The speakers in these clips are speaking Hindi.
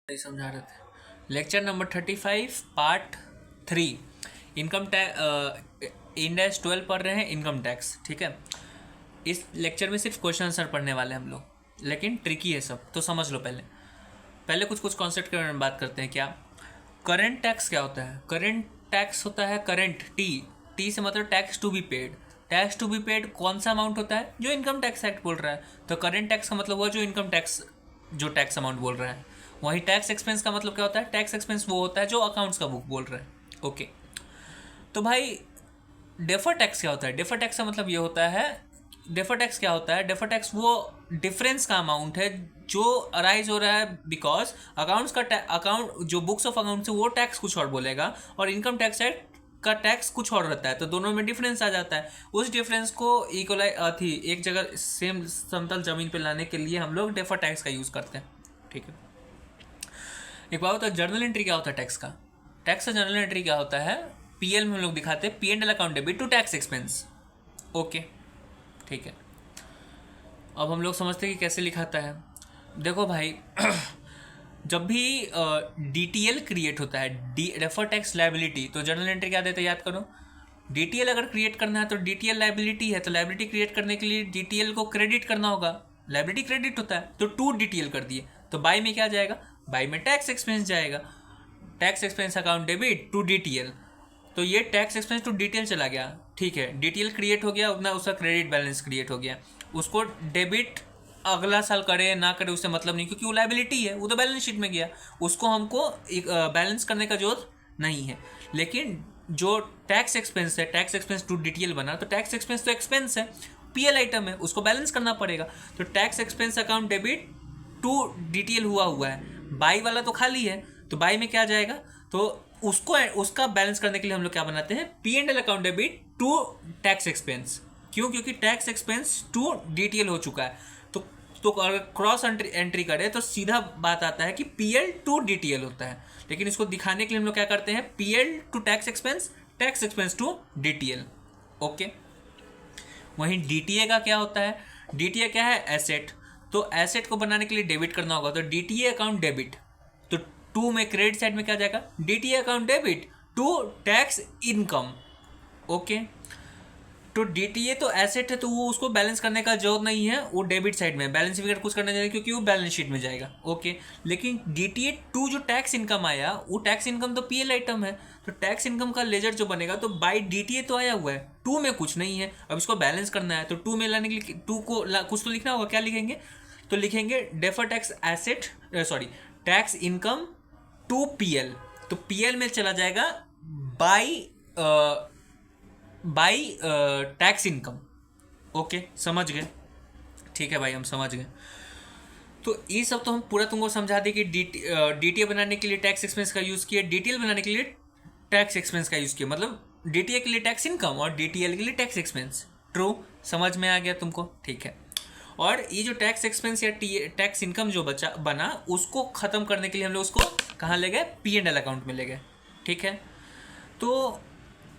नहीं समझा रहे थे। Lecture number 35 part 3 income tax index 12 पढ़ रहे हैं इनकम टैक्स। ठीक है, इस लेक्चर में सिर्फ क्वेश्चन आंसर पढ़ने वाले हैं हम लोग, लेकिन ट्रिकी है सब, तो समझ लो। पहले पहले कुछ कुछ कॉन्सेप्ट के बारे में बात करते हैं। क्या करंट टैक्स क्या होता है? करंट टैक्स होता है करंट, टी से मतलब tax to be paid. Tax to be paid कौन सा अमाउंट होता है? जो इनकम टैक्स एक्ट बोल रहा है। तो करंट टैक्स का मतलब हुआ जो इनकम टैक्स, जो टैक्स अमाउंट बोल रहा है। वही टैक्स एक्सपेंस का मतलब क्या होता है? टैक्स एक्सपेंस वो होता है जो अकाउंट्स का बुक बोल रहा है। ओके, तो भाई डेफर टैक्स क्या होता है? डेफर टैक्स का मतलब ये होता है, डेफर टैक्स क्या होता है? डेफर टैक्स वो डिफरेंस का अमाउंट है जो अराइज हो रहा है बिकॉज अकाउंट्स का अकाउंट जो बुक्स ऑफ अकाउंट है वो टैक्स कुछ और बोलेगा और इनकम टैक्स एक्ट का टैक्स कुछ और रहता है, तो दोनों में डिफरेंस आ जाता है। उस डिफरेंस को इक्वलाइज थी एक जगह सेम समतल जमीन पे लाने के लिए हम लोग डेफर टैक्स का यूज़ करते हैं। ठीक है, एक बात होता है जर्नल एंट्री क्या होता है टैक्स का? टैक्स का जर्नल एंट्री क्या होता है? पीएल में हम लोग दिखाते हैं P&L account debit to tax expense. Okay, ठीक है। अब हम लोग समझते हैं कि कैसे लिखाता है। देखो भाई जब भी डीटीएल क्रिएट होता है, डी रेफर टैक्स लाइबिलिटी, तो जर्नल एंट्री क्या देते हैं याद करो। डीटीएल अगर क्रिएट करना है तो डीटीएल लाइबिलिटी है, तो लाइबिलिटी क्रिएट करने के लिए डीटीएल को क्रेडिट करना होगा। लाइबिलिटी क्रेडिट होता है तो टू डीटीएल कर दिए, तो बाई में क्या जाएगा? बाई में टैक्स एक्सपेंस जाएगा। Tax expense account debit to DTL, तो ये टैक्स एक्सपेंस टू डीटीएल चला गया। ठीक है, डीटीएल क्रिएट हो गया, उतना उसका क्रेडिट बैलेंस क्रिएट हो गया। उसको डेबिट अगला साल करे ना करे उससे मतलब नहीं, क्योंकि वो लाइबिलिटी है, वो तो बैलेंस शीट में गया, उसको हमको बैलेंस करने का जरूरत नहीं है। लेकिन जो टैक्स एक्सपेंस है, टैक्स एक्सपेंस टू डीटीएल बना, तो टैक्स एक्सपेंस तो एक्सपेंस है, पीएल आइटम है, उसको बैलेंस करना पड़ेगा। तो tax expense account debit to DTL हुआ है, बाई वाला तो खाली है, तो बाई में क्या जाएगा? तो उसको उसका बैलेंस करने के लिए हम लोग क्या बनाते हैं? P&L account debit to tax expense. क्यों? क्योंकि टैक्स एक्सपेंस टू डीटीएल हो चुका है। तो अगर क्रॉस एंट्री करें तो सीधा बात आता है कि पीएल टू डीटीएल होता है, लेकिन इसको दिखाने के लिए हम लोग क्या करते हैं? PL to tax expense to DTL. Okay, वहीं डीटीए का क्या होता है? डीटीए क्या है? एसेट। तो एसेट को बनाने के लिए डेबिट करना होगा, तो डीटीए अकाउंट डेबिट, तो टू में क्रेडिट साइड में क्या जाएगा? DTA account debit to tax income. Okay, तो डीटीए तो एसेट है, तो वो उसको बैलेंस करने का जरूरत नहीं है, वो डेबिट साइड में बैलेंस फिगर कुछ करना चाहिए क्योंकि वो बैलेंस शीट में जाएगा। ओके, लेकिन डीटीए टू जो टैक्स इनकम आया, वो टैक्स इनकम तो पीएल आइटम है, तो टैक्स इनकम का लेजर जो बनेगा तो बाई डीटीए तो आया हुआ है, टू में कुछ नहीं है, अब इसको बैलेंस करना है, तो टू में लाने के लिए टू को कुछ तो लिखना होगा। क्या लिखेंगे? तो लिखेंगे defer tax asset, sorry tax income to PL, तो पीएल में चला जाएगा by by tax income. Okay, समझ गए? ठीक है भाई, हम समझ गए। तो ये सब तो हम पूरा तुमको समझा दें कि डीटीए बनाने के लिए टैक्स एक्सपेंस का यूज़ किया, डीटीएल बनाने के लिए टैक्स एक्सपेंस का यूज़ किया, मतलब डीटीए के लिए टैक्स इनकम और डीटीएल के लिए टैक्स एक्सपेंस। ट्रू, समझ में आ गया तुमको? ठीक है। और ये जो टैक्स एक्सपेंस या टैक्स इनकम जो बचा बना, उसको ख़त्म करने के लिए हम लोग उसको कहाँ ले गए? P&L अकाउंट में ले गए। ठीक है, तो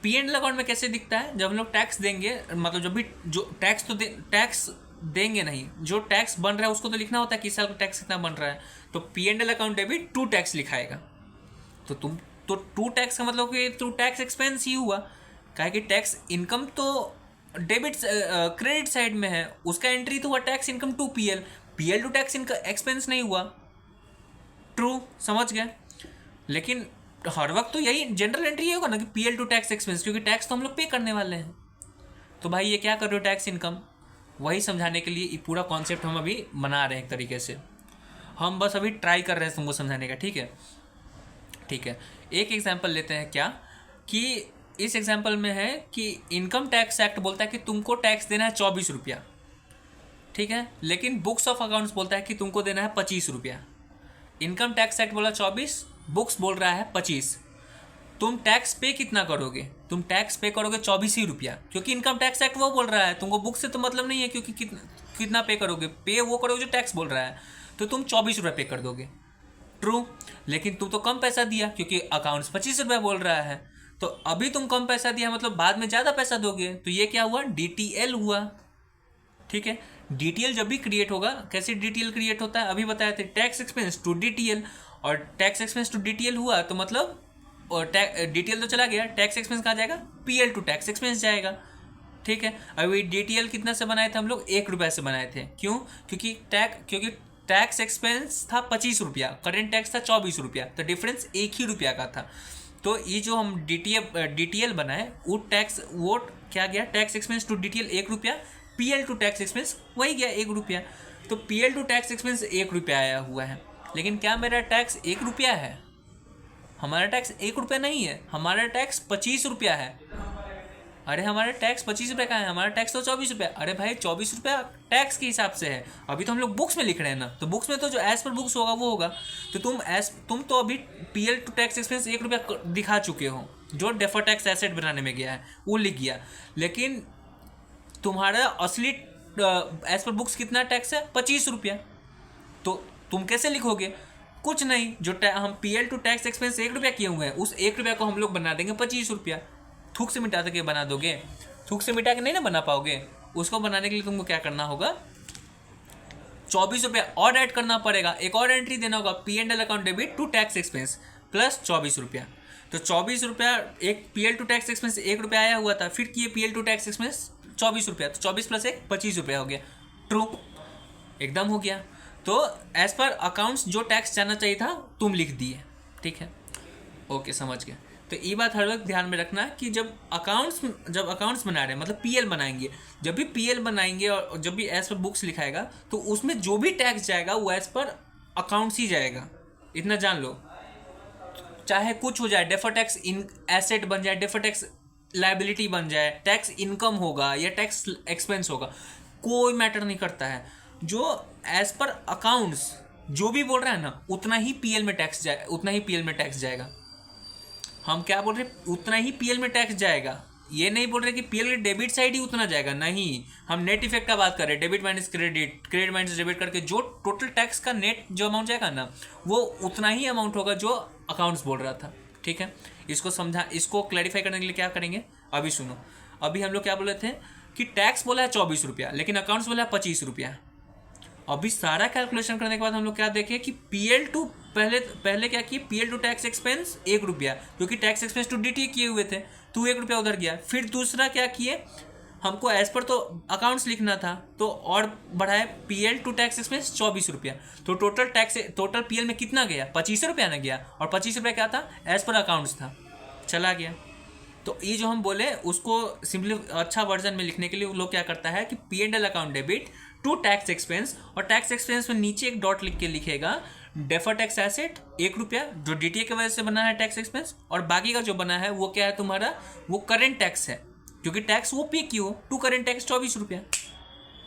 P&L अकाउंट में कैसे दिखता है? जब हम लोग टैक्स देंगे, मतलब जब भी जो टैक्स तो टैक्स देंगे नहीं, जो टैक्स बन रहा है उसको तो लिखना होता है कि इस साल का टैक्स कितना बन रहा है, तो P&L account debit to tax लिखाएगा। तो तुम तो टू टैक्स का मतलब कि टू टैक्स एक्सपेंस ही हुआ, काहे कि टैक्स इनकम तो डेबिट क्रेडिट साइड में है, उसका एंट्री तो हुआ tax income to PL, PL to tax expense नहीं हुआ। ट्रू, समझ गए? लेकिन हर वक्त तो यही जनरल एंट्री होगा ना कि पीएल टू टैक्स एक्सपेंस, क्योंकि टैक्स तो हम लोग पे करने वाले हैं। तो भाई ये क्या कर रहे हो? टैक्स इनकम, वही समझाने के लिए ये पूरा कॉन्सेप्ट हम अभी बना रहे हैं एक तरीके से। हम बस अभी ट्राई कर रहे हैं तुमको समझाने का। ठीक है, ठीक है। एक एग्जांपल लेते हैं। क्या कि इस एग्जांपल में है कि इनकम टैक्स एक्ट बोलता है कि तुमको टैक्स देना है 24 रुपया। ठीक है, लेकिन बुक्स ऑफ अकाउंट्स बोलता है कि तुमको देना है 25 रुपया। इनकम टैक्स एक्ट बोला 24, बुक्स बोल रहा है 25। तुम टैक्स पे कितना करोगे? तुम टैक्स पे करोगे 24 ही रुपया, क्योंकि इनकम टैक्स एक्ट वो बोल रहा है, तुमको बुक से तो मतलब नहीं है, क्योंकि कितना पे करोगे? पे वो करोगे जो टैक्स बोल रहा है, तो तुम 24 रुपये पे कर दोगे। ट्रू, लेकिन तुम तो कम पैसा दिया क्योंकि अकाउंट्स 25 रुपये बोल रहा है, तो अभी तुम कम पैसा दिया मतलब बाद में ज़्यादा पैसा दोगे, तो ये क्या हुआ? डीटीएल हुआ। ठीक है, डीटीएल जब भी क्रिएट होगा, कैसे डीटीएल क्रिएट होता है अभी बताए थे, टैक्स एक्सपेंस टू डीटीएल, और टैक्स एक्सपेंस टू डीटीएल हुआ तो मतलब, और डीटीएल तो चला गया, टैक्स एक्सपेंस कहाँ जाएगा, पीएल टू टैक्स एक्सपेंस जाएगा। ठीक है, अभी डीटीएल कितना से बनाए थे हम लोग, 1 रुपये से बनाए थे। क्यों? क्योंकि टैक्स एक्सपेंस था 25 रुपया, करेंट टैक्स था 24 रुपया, तो डिफरेंस 1 ही रुपया का था। तो ये जो हम डीटीएल बनाए वो क्या गया, टैक्स एक्सपेंस टू डीटीएल 1 रुपया, पीएल टू टैक्स एक्सपेंस वही गया 1 रुपया। तो पीएल टू टैक्स एक्सपेंस 1 रुपया आया हुआ है, लेकिन क्या मेरा टैक्स 1 रुपया है? हमारा टैक्स 1 रुपया नहीं है, हमारा टैक्स 25 रुपया है। अरे हमारा टैक्स 25 रुपये का है, हमारा टैक्स तो 24 रुपया। अरे भाई 24 रुपया टैक्स के हिसाब से है, अभी तो हम लोग बुक्स में लिख रहे हैं ना, तो बुक्स में तो जो एज पर बुक्स होगा वो होगा। तो तुम तो अभी पीएल टू टैक्स एक्सपेंस 1 रुपया दिखा चुके हो, जो डेफर टैक्स एसेट बनाने में गया है वो लिख गया, लेकिन तुम्हारा असली एज पर बुक्स कितना टैक्स है, 25 रुपया। तो तुम कैसे लिखोगे? कुछ नहीं, जो हम पीएल टू टैक्स एक्सपेंस 1 रुपया किए हुए हैं, उस 1 रुपया को हम लोग बना देंगे 25 रुपया। थूक से मिटा के बना दोगे? थूक से मिटा के नहीं ना बना पाओगे। उसको बनाने के लिए तुमको क्या करना होगा, 24 रुपया और ऐड करना पड़ेगा, एक और एंट्री देना होगा, P&L account debit to tax expense plus 24 रुपया। तो 24 रुपया, एक पीएल टू टैक्स एक्सपेंस 1 रुपया आया हुआ था, फिर किए पीएल टू टैक्स एक्सपेंस 24 रुपया, तो 24 प्लस 1 25 रुपया हो गया। ट्रू, एकदम हो गया। तो एज पर अकाउंट्स जो टैक्स जाना चाहिए था तुम लिख दिए। ठीक है, ओके, समझ गए। तो ये बात हर वक्त ध्यान में रखना कि जब अकाउंट्स बना रहे हैं, मतलब पीएल बनाएंगे, जब भी पीएल बनाएंगे और जब भी एज पर बुक्स लिखाएगा, तो उसमें जो भी टैक्स जाएगा वो एज पर अकाउंट्स ही जाएगा, इतना जान लो। चाहे कुछ हो जाए, डेफर टैक्स एसेट बन जाए, डेफर टैक्स लायबिलिटी बन जाए, टैक्स इनकम होगा या टैक्स एक्सपेंस होगा, कोई मैटर नहीं करता है। जो एज पर अकाउंट्स जो भी बोल रहा है ना, उतना ही पीएल में टैक्स जाएगा। हम क्या बोल रहे हैं, उतना ही पीएल में टैक्स जाएगा। ये नहीं बोल रहे कि पीएल के डेबिट साइड ही उतना जाएगा, नहीं, हम नेट इफेक्ट का बात कर रहे हैं, debit minus credit minus debit करके जो टोटल टैक्स का नेट जो अमाउंट जाएगा ना, वो उतना ही अमाउंट होगा जो अकाउंट्स बोल रहा था। ठीक है, इसको क्लैरिफाई करने के लिए क्या करेंगे, अभी सुनो। अभी हम लोग क्या बोले थे कि टैक्स बोला है 24 रुपया, लेकिन अकाउंट्स बोला है 25 रुपया। अभी सारा कैलकुलेशन करने के बाद हम लोग क्या देखें कि पीएल टू पहले क्या किए, पीएल टू टैक्स एक्सपेंस 1 रुपया, क्योंकि टैक्स एक्सपेंस टू डीटी किए हुए थे, तो 1 रुपया उधर गया। फिर दूसरा क्या किए, हमको एज पर तो अकाउंट्स लिखना था, तो और बढ़ाए पीएल टू टैक्स एक्सपेंस 24 रुपया। तो टोटल पीएल में कितना गया, 25 रुपया ना गया, और 25 रुपया क्या था, एज पर अकाउंट्स था, चला गया। तो ये जो हम बोले उसको सिंपली अच्छा वर्जन में लिखने के लिए लोग क्या करता है कि P&L account debit to tax expense, और टैक्स एक्सपेंस में नीचे एक डॉट लिख के लिखेगा डेफर टैक्स एसेट 1 रुपया, जो डीटीए की वजह से बना है टैक्स एक्सपेंस, और बाकी का जो बना है वो क्या है तुम्हारा, वो करेंट टैक्स है, क्योंकि टैक्स वो P Q to current tax 24 रुपया।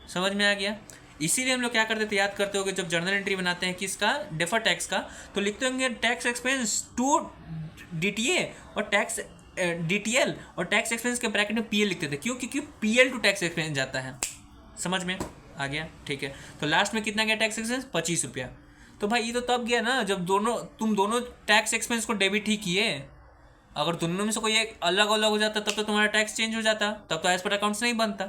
समझ में आ गया? इसीलिए हम लोग क्या करते थे, याद करते होगे, जब जर्नल एंट्री बनाते हैं किसका, डेफर टैक्स का, तो लिखते होंगे टैक्स एक्सपेंस टू डीटीए और टैक्स डीटीएल, और टैक्स एक्सपेंस के ब्रैकेट में पीएल लिखते थे। क्यों? क्योंकि पीएल टू टैक्स एक्सपेंस जाता है। समझ में आ गया? ठीक है, तो लास्ट में कितना गया टैक्स एक्सपेंस, 25 रुपया। तो भाई ये तो तब गया ना जब तुम दोनों टैक्स एक्सपेंस को डेबिट ही किए। अगर दोनों में से कोई एक अलग अलग हो जाता तब तो तुम्हारा टैक्स चेंज हो जाता, तब तो एज पर अकाउंट्स नहीं बनता।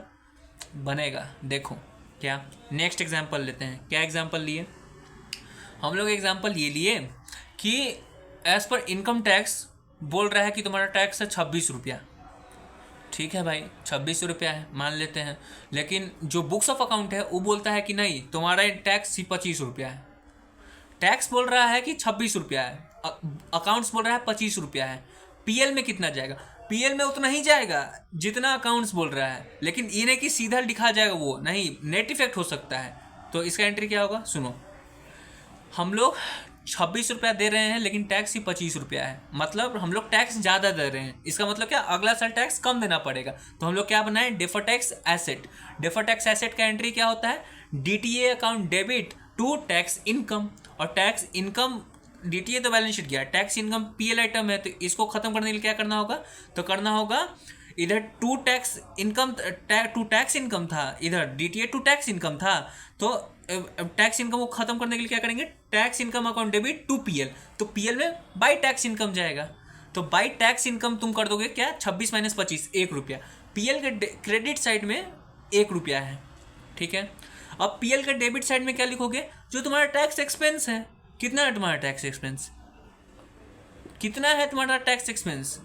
बनेगा, देखो क्या। नेक्स्ट एग्जाम्पल लेते हैं। क्या एग्जाम्पल लिए हम लोग? एग्जाम्पल ये लिए कि एज पर इनकम टैक्स बोल रहा है कि तुम्हारा टैक्स है 26 रुपया। ठीक है भाई, 26 रुपया है, मान लेते हैं, लेकिन जो बुक्स ऑफ अकाउंट है वो बोलता है कि नहीं, तुम्हारा टैक्स ही 25 रुपया है। टैक्स बोल रहा है कि 26 रुपया है, अकाउंट्स बोल रहा है 25 रुपया है। पीएल में कितना जाएगा? पीएल में उतना ही जाएगा जितना अकाउंट्स बोल रहा है, लेकिन ये नहीं कि सीधा लिखा जाएगा, वो नहीं, नेट इफेक्ट हो सकता है। तो इसका एंट्री क्या होगा, सुनो। हम लोग 26 रुपया दे रहे हैं, लेकिन टैक्स ही 25 रुपया है, मतलब हम लोग टैक्स ज़्यादा दे रहे हैं। इसका मतलब क्या, अगला साल टैक्स कम देना पड़ेगा। तो हम लोग क्या बनाए, defer tax asset. Defer tax asset का एंट्री क्या होता है, DTA account debit to tax income, और टैक्स इनकम डीटीए तो बैलेंस शीट गया, टैक्स इनकम पीएल आइटम है, तो इसको खत्म करने के लिए क्या करना होगा, तो करना होगा इधर टू टैक्स इनकम था, इधर डीटीए टू टैक्स इनकम था, तो टैक्स इनकम को खत्म करने के लिए क्या करेंगे, tax income account debit to PL, तो पीएल में बाई टैक्स इनकम जाएगा। तो बाई टैक्स इनकम तुम कर दोगे क्या, 26 - 25 1 रुपया। पीएल के क्रेडिट साइड में 1 रुपया है। ठीक है, अब पीएल का डेबिट साइड में क्या लिखोगे, जो तुम्हारा टैक्स एक्सपेंस है। कितना है तुम्हारा टैक्स एक्सपेंस, कितना है तुम्हारा टैक्स एक्सपेंस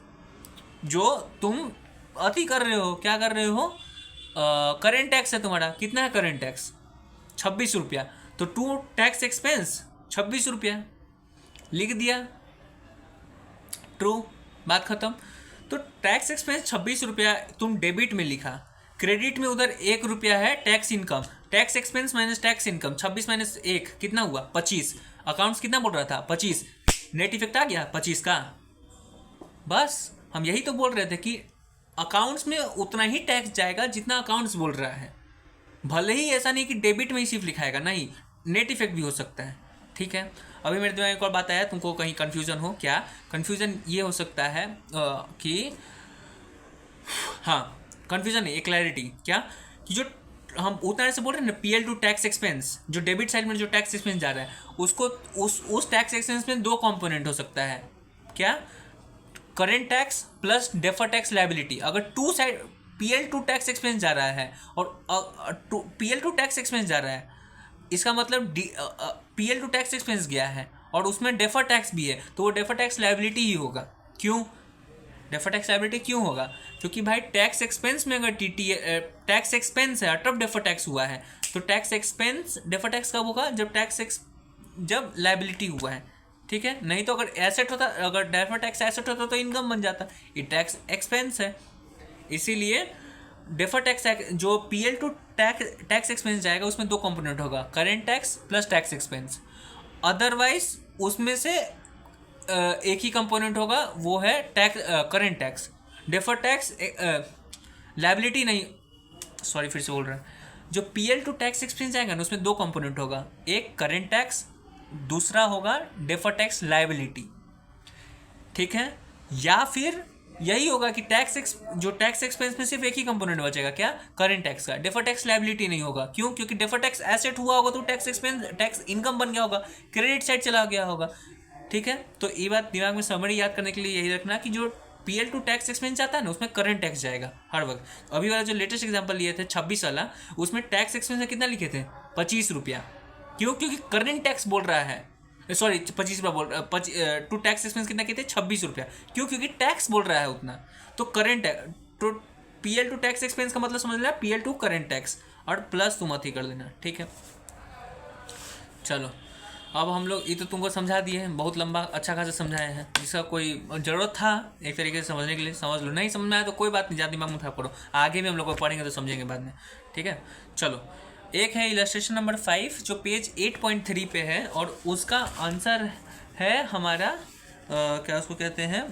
जो तुम अति कर रहे हो, क्या कर रहे हो, करेंट टैक्स है तुम्हारा, कितना है करेंट टैक्स 26 रुपया, तो टू टैक्स एक्सपेंस 26 रुपया लिख दिया, ट्रू, बात खत्म। तो टैक्स एक्सपेंस 26 रुपया तुम डेबिट में लिखा, क्रेडिट में उधर 1 रुपया है tax income, tax expense minus tax income 26 minus 1 कितना हुआ 25, अकाउंट्स कितना बोल रहा था 25, नेट इफेक्ट आ गया 25 का। बस हम यही तो बोल रहे थे कि अकाउंट्स में उतना ही टैक्स जाएगा जितना अकाउंट्स बोल रहा है, भले ही ऐसा नहीं कि डेबिट में ही सिर्फ लिखाएगा, नहीं, नेट इफेक्ट भी हो सकता है। ठीक है, अभी मेरे दिमाग में एक और बात आया, तुमको कहीं कन्फ्यूजन हो क्या, कन्फ्यूजन ये हो सकता है कि हाँ, कन्फ्यूजन नहीं, एक क्लैरिटी क्या, कि जो हम उतना से बोल रहे हैं ना पीएल टू टैक्स एक्सपेंस, जो डेबिट साइड में जो टैक्स एक्सपेंस जा रहा है उसको उस टैक्स एक्सपेंस में 2 कंपोनेंट हो सकता है, क्या, current tax plus defer tax liability. अगर to side P L to tax expense जा रहा है और पीएल टू टैक्स एक्सपेंस जा रहा है, इसका मतलब पीएल टू टैक्स एक्सपेंस गया है और उसमें डेफर टैक्स भी है, तो वो डेफर टैक्स लायबिलिटी ही होगा। क्यों डेफर टैक्स लायबिलिटी क्यों होगा, क्योंकि भाई टैक्स एक्सपेंस में अगर टैक्स एक्सपेंस है तब डेफर टैक्स हुआ है, तो टैक्स एक्सपेंस डेफर टैक्स कब होगा, जब लायबिलिटी हुआ है। ठीक है, नहीं तो अगर एसेट होता, अगर डेफर टैक्स एसेट होता तो इनकम बन जाता, ये टैक्स एक्सपेंस है, इसीलिए डेफर टैक्स जो पीएल टू टैक्स एक्सपेंस जाएगा उसमें 2 कंपोनेंट होगा, current tax plus tax expense. Otherwise उसमें से एक ही कंपोनेंट होगा, वो है tax current tax, defer tax liability नहीं, सॉरी फिर से बोल रहा हूँ, जो पीएल टू टैक्स एक्सपेंस जाएगा ना उसमें 2 कंपोनेंट होगा, एक करेंट टैक्स, दूसरा होगा डेफर टैक्स लायबिलिटी। ठीक है, या फिर यही होगा कि जो टैक्स एक्सपेंस में सिर्फ एक ही कंपोनेंट बचेगा, क्या, करेंट टैक्स का, डेफर टैक्स लायबिलिटी नहीं होगा। क्यों, क्योंकि डेफर टैक्स एसेट हुआ होगा तो टैक्स एक्सपेंस टैक्स इनकम बन गया होगा, क्रेडिट साइड चला गया होगा। ठीक है, तो ये बात दिमाग में समरी याद करने के लिए यही रखना कि जो पीएल टू टैक्स एक्सपेंस जाता है ना उसमें करंट टैक्स जाएगा हर वक्त। अभी वाला जो लेटेस्ट एग्जांपल लिए थे 26 वाला, उसमें टैक्स एक्सपेंस में कितना लिखे थे 25 रुपया। क्यों, क्योंकि करंट टैक्स बोल रहा है, सॉरी 25 रुपया बोल, टू टैक्स एक्सपेंस कितना कहते हैं 26 रुपया। क्यों, क्योंकि टैक्स बोल रहा है उतना, तो करंट तो पीएल टू टैक्स एक्सपेंस का मतलब समझ लिया, पीएल टू करंट टैक्स, और प्लस तुम अथी कर देना। ठीक है, चलो अब हम लोग ये तो तुमको समझा दिए हैं, बहुत लंबा अच्छा खासा समझाए हैं, जिसका कोई ज़रूरत था एक तरीके से समझने के लिए समझ लो, नहीं समझ में आया तो कोई बात नहीं, ज़्यादा दिमाग में उठा पड़ो, आगे भी हम लोग को पढ़ेंगे तो समझेंगे बाद में। ठीक है, चलो एक है इलस्ट्रेशन नंबर 5 जो पेज 8.3 पे है, और उसका आंसर है हमारा क्या उसको कहते हैं,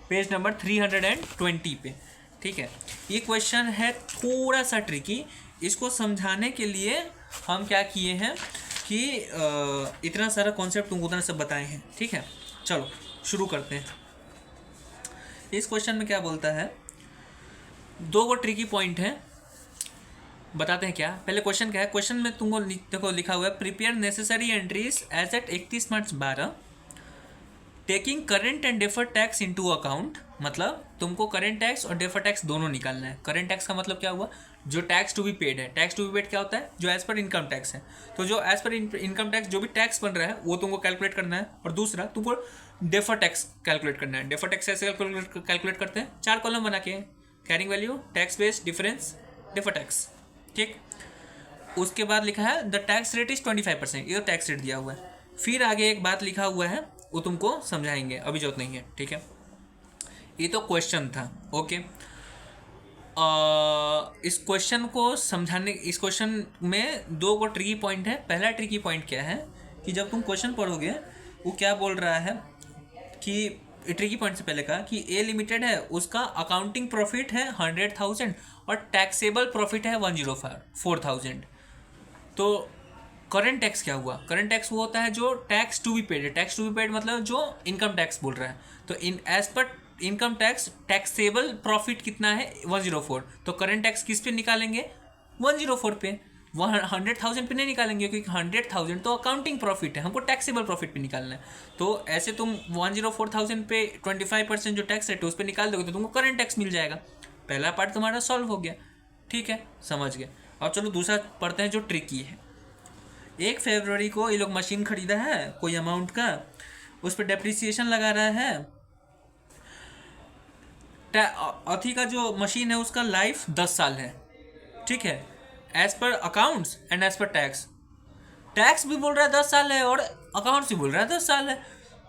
पेज नंबर 320 पे। ठीक है, ये क्वेश्चन है थोड़ा सा ट्रिकी, इसको समझाने के लिए हम क्या किए हैं कि इतना सारा कॉन्सेप्ट तुमको उतना सब बताए हैं। ठीक है, चलो शुरू करते हैं। इस क्वेश्चन में क्या बोलता है, 2 को ट्रिकी पॉइंट है, बताते हैं क्या। पहले क्वेश्चन क्या है, क्वेश्चन में तुमको देखो लिखा हुआ है, prepare necessary entries as at 31 March 12 taking current and defer tax into account. मतलब तुमको करेंट टैक्स और डेफर टैक्स दोनों निकालना है। करेंट टैक्स का मतलब क्या हुआ, जो टैक्स टू बी पेड है। टैक्स टू बी पेड क्या होता है, जो एज पर इनकम टैक्स है, तो जो एज पर इनकम टैक्स जो भी टैक्स बन रहा है वो तुमको कैलकुलेट करना है। और दूसरा तुमको डेफर टैक्स कैलकुलेट करना है। डेफर टैक्स ऐसे कैलकुलेट करते हैं, 4 कॉलम बना के, carrying value, tax base, difference, defer tax. ठीक, उसके बाद लिखा है द टैक्स रेट इज 25%, ये तो टैक्स रेट दिया हुआ है। फिर आगे एक बात लिखा हुआ है वो तुमको समझाएंगे, अभी जरूरत नहीं है। ठीक है, ये तो क्वेश्चन था। ओके, इस क्वेश्चन को समझाने, इस क्वेश्चन में 2 को ट्रिकी पॉइंट है। पहला ट्रिकी पॉइंट क्या है कि जब तुम क्वेश्चन पढ़ोगे वो क्या बोल रहा है कि ट्रिकी पॉइंट से पहले कहा कि ए लिमिटेड है, उसका अकाउंटिंग प्रॉफिट है 100,000 और टैक्सेबल प्रॉफिट है 104,000। तो करंट टैक्स क्या हुआ, करंट टैक्स वो होता है जो टैक्स टू बी पेड है। टैक्स टू बी पेड मतलब जो इनकम टैक्स बोल रहा है, तो इन एज पर इनकम टैक्स टैक्सेबल प्रॉफिट कितना है 104, तो करंट टैक्स किस पे निकालेंगे 104 पे, 100,000 पे नहीं निकालेंगे क्योंकि 100,000 तो अकाउंटिंग प्रॉफिट है, हमको टैक्सेबल प्रॉफिट पे निकालना है। तो ऐसे तुम 104,000 पे 25% जो टैक्स रेट है उस पर निकाल दोगे तो तुमको करंट टैक्स मिल जाएगा। पहला पार्ट तुम्हारा सॉल्व हो गया। ठीक है, समझ गए। और चलो दूसरा पढ़ते हैं जो ट्रिकी है। 1 फरवरी को ये लोग मशीन खरीदा है कोई अमाउंट का, उस पर डेप्रिसिएशन लगा रहा है। अथी का जो मशीन है उसका लाइफ 10 साल है, ठीक है, as per accounts and as per tax. Tax भी बोल रहा है 10 साल है और अकाउंट्स भी बोल रहा है 10 साल है,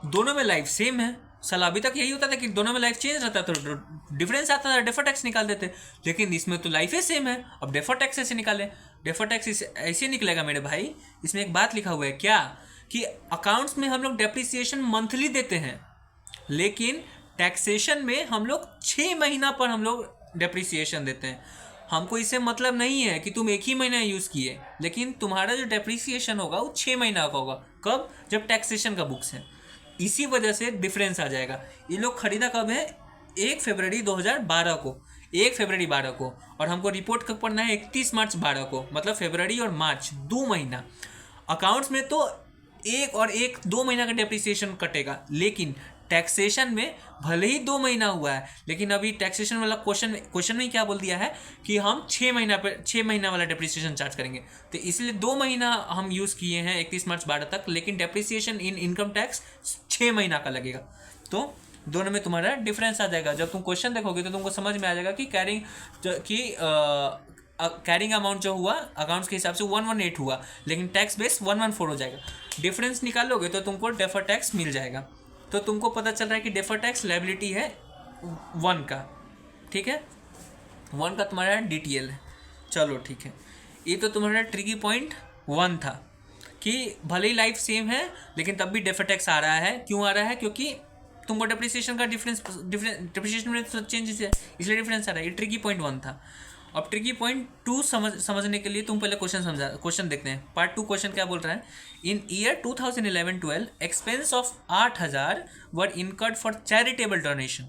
दोनों में लाइफ सेम है। साल अभी तक यही होता था कि दोनों में लाइफ चेंज रहता तो डिफरेंस आता था, डेफर टैक्स निकाल देते, लेकिन इसमें तो लाइफ ही सेम है। अब डेफर टैक्स ऐसे निकाले, डेफर टैक्स ऐसे निकलेगा मेरे भाई। इसमें एक बात लिखा हुआ है क्या, कि अकाउंट्स में हम लोग डेप्रिसिएशन मंथली देते हैं, लेकिन टैक्सेशन में हम लोग 6 महीना पर हम लोग डेप्रिसिएशन देते हैं। हमको इससे मतलब नहीं है कि तुम एक ही महीना यूज़ किए, लेकिन तुम्हारा जो डेप्रिसिएशन होगा वो 6 महीना का होगा। कब? जब टैक्सेशन का बुक्स है। इसी वजह से डिफरेंस आ जाएगा। ये लोग खरीदा कब है? 1 फरवरी 2012 को, 1 फरवरी 12 को, और हमको रिपोर्ट कब पढ़ना है? 31 मार्च 12 को, मतलब फरवरी और मार्च 2 महीना। अकाउंट्स में तो 2 महीना का डेप्रिसिएशन कटेगा, लेकिन टैक्सेशन में भले ही 2 महीना हुआ है, लेकिन अभी टैक्सेशन वाला क्वेश्चन में क्या बोल दिया है कि हम 6 महीना वाला डेप्रिसिएशन चार्ज करेंगे। तो इसलिए 2 महीना हम यूज़ किए हैं 31 मार्च 12 तक, लेकिन डेप्रिसिएशन इन इनकम टैक्स 6 महीना का लगेगा। तो दोनों में तुम्हारा डिफरेंस आ जाएगा। जब तुम क्वेश्चन देखोगे तो तुमको समझ में आ जाएगा कि कैरिंग अमाउंट जो हुआ अकाउंट्स के हिसाब से 118 हुआ, लेकिन टैक्स बेस 114 हो जाएगा। डिफरेंस निकालोगे तो तुमको डेफर टैक्स मिल जाएगा। तो तुमको पता चल रहा है कि डेफर टैक्स लायबिलिटी है 1 का, ठीक है, 1 का तुम्हारा DTL है। चलो ठीक है, ये तो तुम्हारा ट्रिकी पॉइंट 1 था कि भले ही लाइफ सेम है लेकिन तब भी डेफर टैक्स आ रहा है। क्यों आ रहा है? क्योंकि तुमको डेप्रिसिएशन का डेप्रिसिएशन में चेंजेस है, इसलिए डिफरेंस आ रहा है। ये ट्रिकी पॉइंट 1 था। अब ट्रिकी पॉइंट 2 समझने के लिए तुम पहले क्वेश्चन देखते हैं। पार्ट 2 क्वेश्चन क्या बोल रहा है? In year 2011-12 expense of 8,000 were incurred for charitable donation.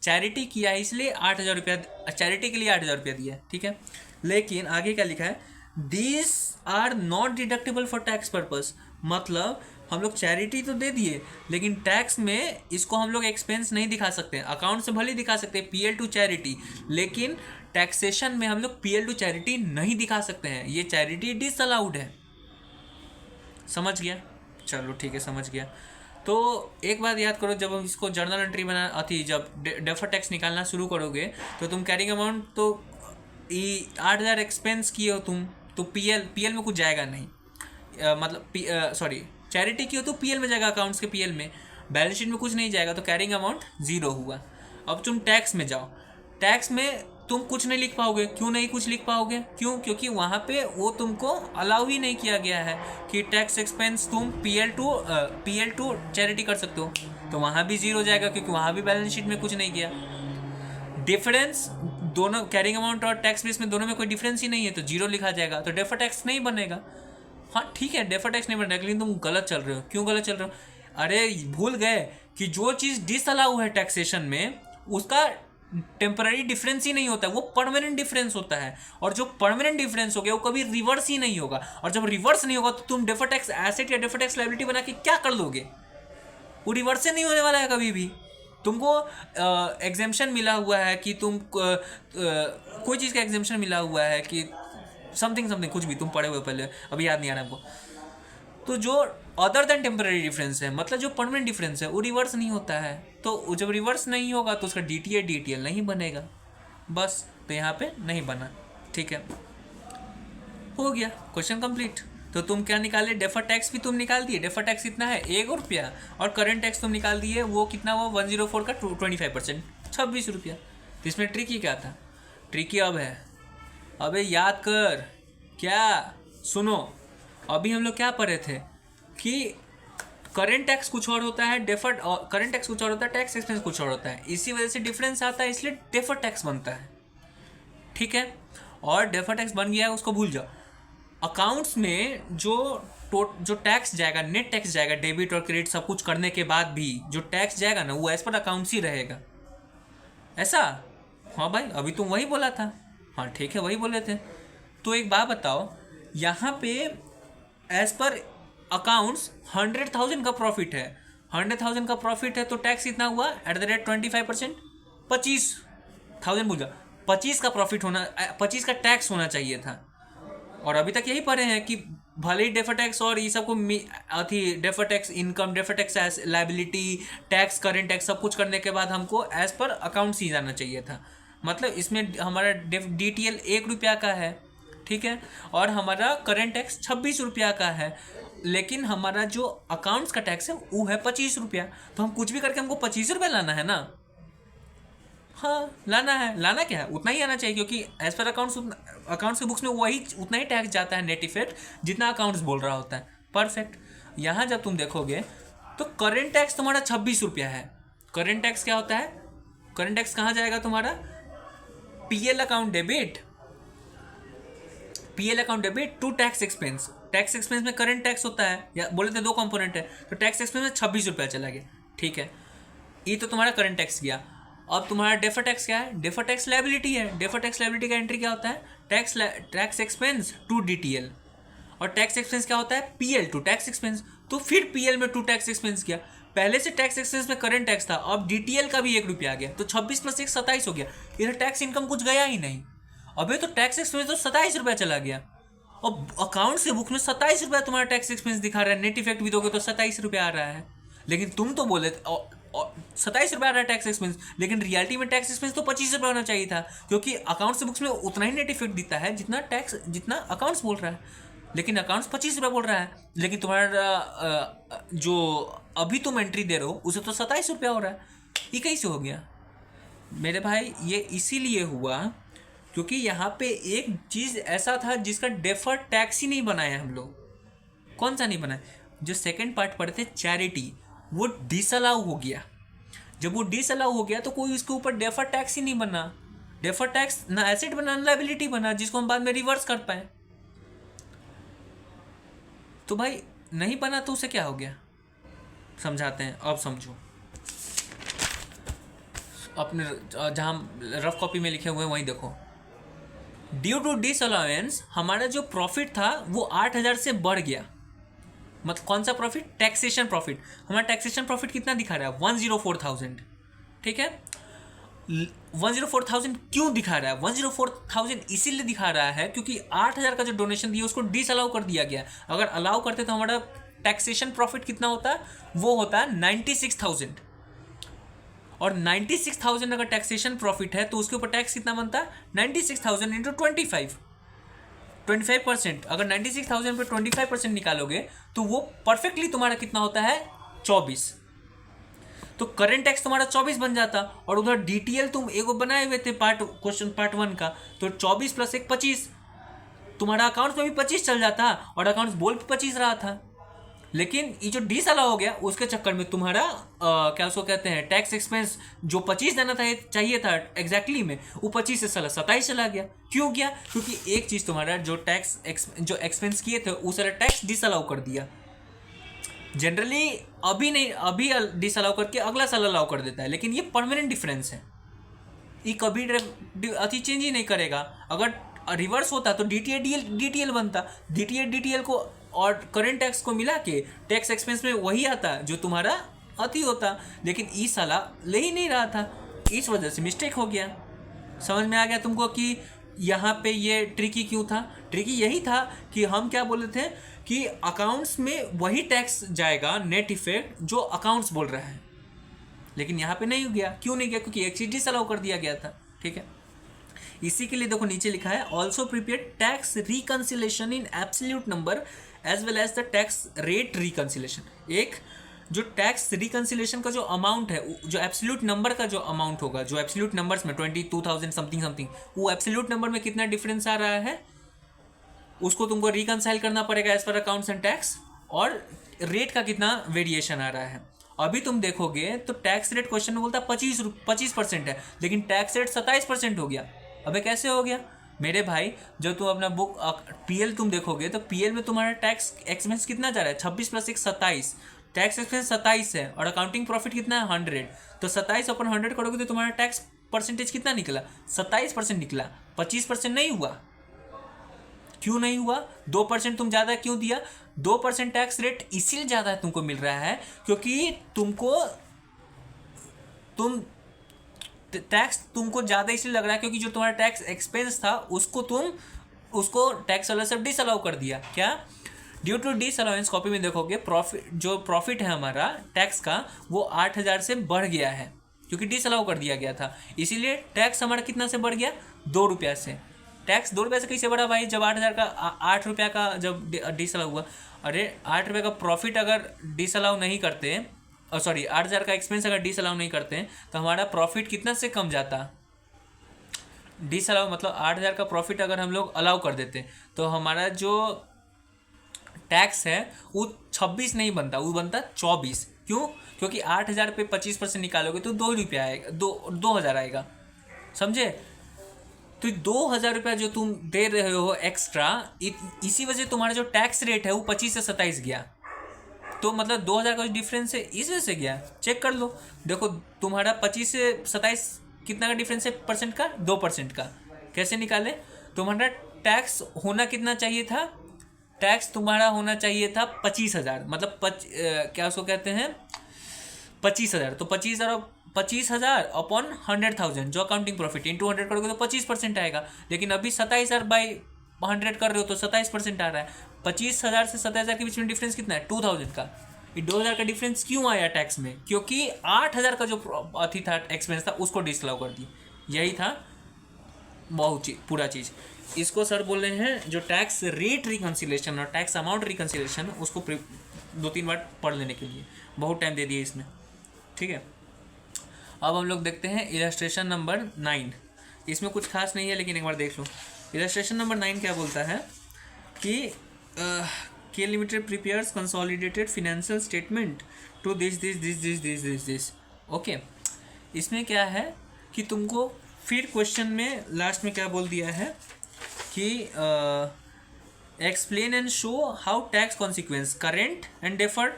Charity किया है इसलिए 8,000 रुपया, चैरिटी के लिए 8,000 रुपया दिया है, ठीक है। लेकिन आगे क्या लिखा है? This are not deductible for tax purpose. मतलब हम लोग चैरिटी तो दे दिए, लेकिन टैक्स में इसको हम लोग एक्सपेंस नहीं दिखा सकते। अकाउंट से भले दिखा सकते हैं PL टू चैरिटी, लेकिन टैक्सेशन में हम लोग PL टू चैरिटी नहीं दिखा सकते हैं। ये चैरिटी डिसअलाउड है। समझ गया? चलो ठीक है, समझ गया। तो एक बात याद करो, जब हम इसको जर्नल एंट्री जब डेफर टैक्स निकालना शुरू करोगे तो तुम कैरिंग अमाउंट तो 8,000 एक्सपेंस किए हो तुम, तो PL में कुछ जाएगा नहीं। चैरिटी की हो तो PL में जाएगा, अकाउंट्स के PL में, बैलेंस शीट में कुछ नहीं जाएगा, तो कैरिंग अमाउंट 0 हुआ। अब तुम टैक्स में जाओ, टैक्स में तुम कुछ नहीं लिख पाओगे। क्यों नहीं कुछ लिख पाओगे? क्यों? क्योंकि वहाँ पे वो तुमको अलाउ ही नहीं किया गया है कि टैक्स एक्सपेंस तुम PL टू चैरिटी कर सकते हो, तो वहाँ भी 0 जाएगा, क्योंकि वहाँ भी बैलेंस शीट में कुछ नहीं किया। डिफरेंस दोनों कैरिंग अमाउंट और टैक्स बेस में दोनों में कोई डिफरेंस ही नहीं है, तो 0 लिखा जाएगा, तो डेफर टैक्स नहीं बनेगा। हाँ ठीक है, डेफर टैक्स नहीं बनेगा, लेकिन तुम गलत चल रहे हो। क्यों गलत चल रहे हो? अरे भूल गए कि जो चीज़ डिसअलाउ है टैक्सेशन में, उसका टेम्पररी डिफरेंस ही नहीं होता है, वो परमानेंट डिफरेंस होता है। और जो परमानेंट डिफरेंस हो गया वो कभी रिवर्स ही नहीं होगा। और जब रिवर्स नहीं होगा तो तुम डेफर टैक्स एसेट या डेफर टैक्स लायबिलिटी बना के क्या कर लोगे? वो रिवर्स से नहीं होने वाला है कभी भी। तुमको एग्जेम्पशन मिला हुआ है कि तुम कोई चीज़ का एग्जेम्पशन मिला हुआ है कि समथिंग कुछ भी तुम पढ़े हुए पहले, अभी याद नहीं आ रहा हमको। तो जो अदर देन टेम्पररी डिफरेंस है, मतलब जो परमानेंट डिफरेंस है, वो रिवर्स नहीं होता है। तो जब रिवर्स नहीं होगा तो उसका DTL नहीं बनेगा, बस। तो यहाँ पे नहीं बना, ठीक है, हो गया, क्वेश्चन कंप्लीट। तो तुम क्या निकाले? डेफर टैक्स भी तुम निकाल दिए। डेफर टैक्स कितना है? 1 रुपया। और करेंट टैक्स तुम निकाल दिए, वो कितना हुआ? 104 का 25%, 26 रुपया। तो इसमें ट्रिकी क्या था? ट्रिकी अब है, अबे याद कर, क्या सुनो, अभी हम लोग क्या पढ़े थे कि करेंट टैक्स कुछ और होता है, डेफर्ड करेंट टैक्स कुछ और होता है, टैक्स एक्सपेंस कुछ और होता है। इसी वजह से डिफरेंस आता है, इसलिए डेफर टैक्स बनता है, ठीक है। और डेफर टैक्स बन गया है, उसको भूल जाओ। अकाउंट्स में जो टैक्स जाएगा, नेट टैक्स जाएगा, डेबिट और क्रेडिट सब कुछ करने के बाद भी जो टैक्स जाएगा ना, वो एज पर अकाउंट्स ही रहेगा। ऐसा? हाँ भाई, अभी तुम वही बोला था। हाँ ठीक है, वही बोले थे। तो एक बात बताओ, यहाँ पे एज पर अकाउंट्स 100,000 का प्रॉफिट है, 100,000 का प्रॉफिट है, तो टैक्स कितना हुआ? एट द रेट 25%, 25,000 बोल जाओ, 25 का प्रॉफिट होना, 25 का टैक्स होना चाहिए था। और अभी तक यही पढ़े हैं कि भले ही डेफर टैक्स और ये सबको अथी defer tax income, defer tax liability, tax, current tax सब कुछ करने के बाद हमको एज पर अकाउंट्स ही जाना चाहिए था। मतलब इसमें हमारा DTL 1 रुपया का है, ठीक है, और हमारा करेंट टैक्स 26 रुपया का है, लेकिन हमारा जो अकाउंट्स का टैक्स है वो है 25 रुपया। तो हम कुछ भी करके हमको 25 रुपया लाना है ना। हाँ लाना है, लाना क्या है, उतना ही आना चाहिए, क्योंकि एज पर अकाउंट्स के बुक्स में वही उतना ही टैक्स जाता है नेट इफेक्ट जितना अकाउंट्स बोल रहा होता है। परफेक्ट। यहाँ जब तुम देखोगे तो करेंट टैक्स तुम्हारा 26 रुपया है। करेंट टैक्स क्या होता है? करेंट टैक्स कहाँ जाएगा तुम्हारा? PL account debit, PL account debit to tax expense. Tax expense में करंट टैक्स होता है, या बोले थे 2 कंपोनेंट है, तो टैक्स एक्सपेंस में 26 रुपया चला गया, ठीक है। ये तो तुम्हारा करंट टैक्स गया। अब तुम्हारा डेफर टैक्स क्या है? डेफर टैक्स लायबिलिटी है। डेफर टैक्स लायबिलिटी का एंट्री क्या होता है? Tax expense to DTL। और टैक्स एक्सपेंस क्या होता है? PL to tax expense. तो फिर PL में टू टैक्स एक्सपेंस गया। पहले से टैक्स एक्सपेंस में करंट टैक्स था, अब DTL का भी 1 रुपया आ गया, तो 26 + 1 27 हो गया। इधर टैक्स इनकम कुछ गया ही नहीं। अबे तो टैक्स एक्सपेंस तो 27 रुपया चला गया। और अकाउंट से बुक में 27 रुपया तुम्हारा टैक्स एक्सपेंस दिखा रहा है, नेट इफेक्ट भी दोगे तो 27 रुपया आ रहा है। लेकिन तुम तो बोले 27 रुपया आ रहा है टैक्स एक्सपेंस, लेकिन रियलिटी में टैक्स एक्सपेंस तो 25 रुपया होना चाहिए था, क्योंकि अकाउंट से बुक्स में उतना ही नेट इफेक्ट दिखता है जितना अकाउंट्स बोल रहा है। लेकिन अकाउंट्स 25 रुपया बोल रहा है, लेकिन तुम्हारा जो अभी तुम एंट्री दे रहे हो उसे तो 27 रुपया हो रहा है। ये कैसे हो गया मेरे भाई? ये इसीलिए हुआ क्योंकि यहाँ पे एक चीज़ ऐसा था जिसका डेफर टैक्स ही नहीं बनाया हम लोग। कौन सा नहीं बनाया? जो सेकंड पार्ट पढ़ते चैरिटी, वो डिसअलाउ हो गया। जब वो डिसअलाउ हो गया तो कोई उसके ऊपर डेफर टैक्स ही नहीं बना। डेफर टैक्स ना एसेट बना ना लायबिलिटी बना, जिसको हम बाद में रिवर्स कर पाए। तो भाई नहीं बना तो उसे क्या हो गया, समझाते हैं, अब समझो। अपने जहाँ रफ कॉपी में लिखे हुए हैं वहीं देखो। ड्यू टू डिसअलाउंस हमारा जो प्रॉफिट था वो 8,000 से बढ़ गया। मतलब कौन सा प्रॉफिट? Taxation profit. हमारा टैक्सेशन प्रॉफिट कितना दिखा रहा है? 104,000, ठीक है। 104,000 क्यों दिखा रहा है? 104,000 इसीलिए दिखा रहा है क्योंकि 8,000 का जो डोनेशन दिया उसको डिसअलाउ कर दिया गया। अगर अलाउ करते तो हमारा टैक्सेशन प्रॉफिट कितना होता? वो होता 96,000। और 96,000 अगर टैक्सेशन प्रॉफिट है तो उसके ऊपर टैक्स कितना बनता? 96,000 इंटू 25%। अगर 96,000 पे 25% निकालोगे तो वो परफेक्टली तुम्हारा कितना होता है? 24। तो करंट टैक्स तुम्हारा 24 बन जाता। और उधर DTL तुम एगो बनाए हुए थे क्वेश्चन पार्ट 1 का, तो 24 + 1 25। तुम्हारा अकाउंट्स में भी 25 चल जाता और अकाउंट्स बोल भी 25 रहा था। लेकिन ये जो डिसअलाउ हो गया उसके चक्कर में तुम्हारा क्या उसको कहते हैं, टैक्स एक्सपेंस जो 25 देना था चाहिए था एग्जैक्टली में, वो 25 से 27 चला गया। क्यों गया? क्योंकि एक चीज़ तुम्हारा जो जो एक्सपेंस किए थे वो सारा टैक्स डिसअलाउ कर दिया। जनरली अभी नहीं, अभी डिसअलाउ करके अगला साल अलाउ कर देता है, लेकिन ये परमानेंट डिफरेंस है, ये कभी अति चेंज ही नहीं करेगा। अगर रिवर्स होता तो DTL बनता। DTL को और करंट टैक्स को मिला के टैक्स एक्सपेंस में वही आता जो तुम्हारा अति होता, लेकिन ई साला ले ही नहीं रहा था, इस वजह से मिस्टेक हो गया। समझ में आ गया तुमको कि यहाँ पे ये ट्रिकी क्यों था? ट्रिकी यही था कि हम क्या बोले थे कि अकाउंट्स में वही टैक्स जाएगा नेट इफेक्ट जो अकाउंट्स बोल रहा है, लेकिन यहाँ पे नहीं हो गया। क्यों नहीं गया? क्योंकि एक चीज डिसअलाउ कर दिया गया था, ठीक है। इसी के लिए देखो नीचे लिखा है also prepare tax reconciliation in absolute number as well as the tax rate reconciliation. एक जो टैक्स रिकंसिलेशन का जो अमाउंट है, जो एब्सोल्यूट नंबर का जो अमाउंट होगा, जो एब्सोल्यूट नंबर्स में 22,000 समथिंग, वो एब्सोल्यूट नंबर में कितना डिफरेंस आ रहा है उसको तुमको रिकंसाइल करना पड़ेगा as per accounts and tax, और रेट का कितना वेरिएशन आ रहा है। अभी तुम देखोगे तो टैक्स रेट क्वेश्चन में बोलता है 25% है, लेकिन टैक्स रेट 27% हो गया। अबे कैसे हो गया मेरे भाई? जब तुम अपना बुक PL तुम देखोगे तो PL में तुम्हारा टैक्स एक्सपेंस कितना जा रहा है? 26 + 1 27। टैक्स एक्सपेंस 27 है और अकाउंटिंग प्रॉफिट कितना है? 100। तो 27/100 करोगे तो तुम्हारा टैक्स परसेंटेज कितना निकला? 27% निकला, 25% नहीं हुआ। क्यों नहीं हुआ? 2% तुम ज़्यादा क्यों दिया? 2% टैक्स रेट इसीलिए ज़्यादा तुमको मिल रहा है क्योंकि टैक्स तुमको ज़्यादा इसलिए लग रहा है क्योंकि जो तुम्हारा टैक्स एक्सपेंस था उसको तुम उसको टैक्स वाला सब डिसअलाउ कर दिया। क्या? ड्यू टू डिसअलाउंस, कॉपी में देखोगे प्रॉफिट है हमारा टैक्स का वो 8,000 से बढ़ गया है क्योंकि डिसअलाउ कर दिया गया था। इसीलिए टैक्स हमारा कितना से बढ़ गया? 2 रुपया से। टैक्स 2 रुपये से कैसे बढ़ा भाई? जब 8,000 का 8 रुपया का जब डिसअलाउ हुआ। अरे 8 रुपये का प्रॉफिट अगर डिसअलाउ नहीं करते, सॉरी 8,000 का एक्सपेंस अगर डिसअलाउ नहीं करते तो हमारा प्रॉफिट कितना से कम जाता? डिसअलाउ मतलब 8,000 का प्रॉफिट अगर हम लोग अलाउ कर देते तो हमारा जो टैक्स है वो 26 नहीं बनता, वो बनता 24। क्यों? क्योंकि 8,000 पे 25% निकालोगे तो 2 रुपया आएगा, 2,000 आएगा। समझे? तो 2,000 रुपया जो तुम दे रहे हो एक्स्ट्रा, इसी वजह तुम्हारा जो टैक्स रेट है वो 25 से 27 गया। तो मतलब 2,000 का जो डिफरेंस है इस वजह से गया। चेक कर लो, देखो तुम्हारा 25 से 27 कितना का डिफरेंस है परसेंट का? 2% का। कैसे निकाले? तुम्हारा टैक्स होना कितना चाहिए था? टैक्स तुम्हारा होना चाहिए था 25,000, मतलब क्या उसको कहते हैं 25,000। तो 25,000 अपॉन 100,000 जो अकाउंटिंग प्रॉफिट इंटू 100 करोगे तो 25% आएगा। लेकिन अभी 27,000 बाई 100 कर रहे हो तो 27% आ रहा है। 25,000 से 27,000 के बीच में डिफरेंस कितना है? 2,000 का। ये 2,000 का डिफरेंस क्यों आया टैक्स में? क्योंकि 8,000 का जो अथी था एक्सपेंस था उसको डिसअलाउ कर दी। यही था बहुत पूरा चीज़। इसको सर बोल रहे हैं जो टैक्स रेट रिकन्सिलेशन और टैक्स अमाउंट रिकन्सिलेशन, उसको 2-3 बार पढ़ लेने के लिए बहुत टाइम दे दिए इसमें। ठीक है, अब हम लोग देखते हैं इलस्ट्रेशन नंबर 9। इसमें कुछ खास नहीं है लेकिन एक बार देख लो। इलस्ट्रेशन नंबर 9 क्या बोलता है कि K limited prepares consolidated financial statement to this. Okay, इसमें क्या है कि तुमको फिर क्वेश्चन में लास्ट में क्या बोल दिया है कि explain and show how tax consequence current and deferred